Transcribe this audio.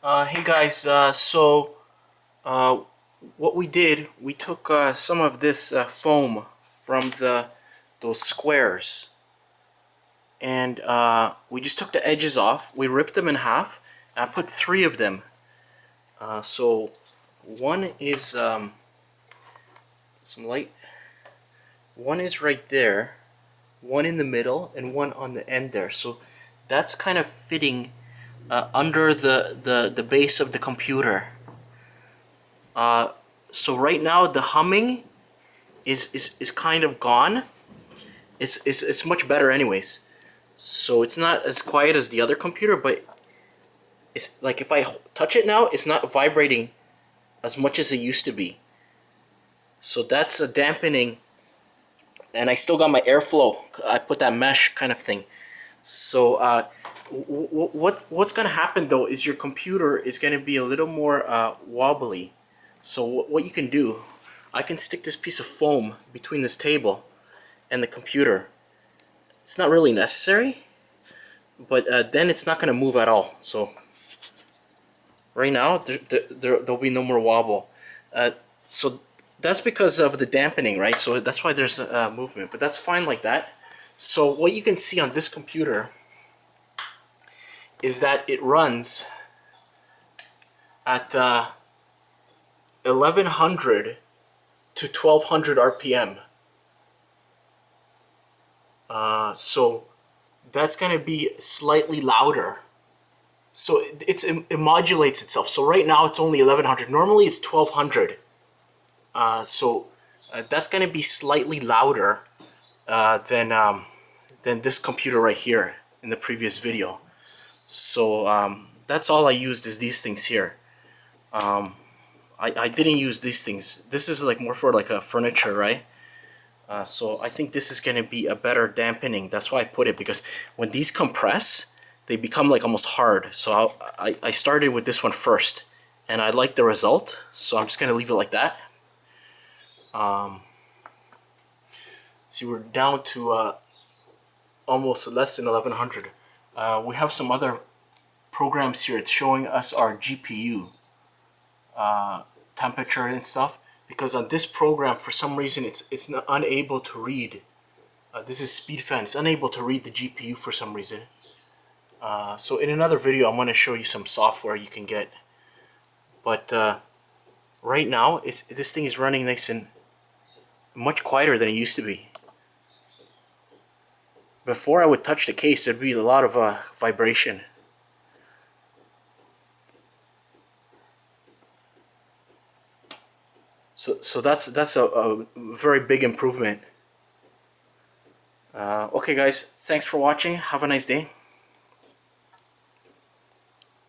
Hey guys, uh, what we did, we took some of this foam from those squares, and we just took the edges off. We ripped them in half. I put three of them. So one is some light. One is right there, one in the middle, and one on the end there. So that's kind of fitting under the base of the computer. Uh, so right now the humming is kind of gone. It's much better anyways. So it's not as quiet as the other computer, but it's like if I touch it now, it's not vibrating as much as it used to be. So that's a dampening, and I still got my airflow. I put that mesh kind of thing. So what's gonna happen though is your computer is gonna be a little more wobbly. So what you can do, I can stick this piece of foam between this table and the computer. It's not really necessary, but then it's not gonna move at all. So right now there'll be no more wobble. So that's because of the dampening, right? So that's why there's movement, but that's fine like that. So what you can see on this computer is that it runs at 1100 to 1200 RPM. So that's going to be slightly louder. So it modulates itself. So right now it's only 1100. Normally it's 1200. So that's going to be slightly louder than this computer right here in the previous video. So that's all I used is these things here. I didn't use these things. This is like more for like a furniture, right? So I think this is going to be a better dampening. That's why I put it, because when these compress, they become like almost hard. So I started with this one first, and I like the result. So I'm just going to leave it like that. See, we're down to almost less than 1100. We have some other programs here. It's showing us our GPU temperature and stuff, because on this program for some reason it's not unable to read. This is SpeedFan. It's unable to read the GPU for some reason. So in another video I'm going to show you some software you can get. But right now this thing is running nice and much quieter than it used to be. Before I would touch the case, there'd be a lot of vibration. So that's a very big improvement. Okay guys, thanks for watching. Have a nice day.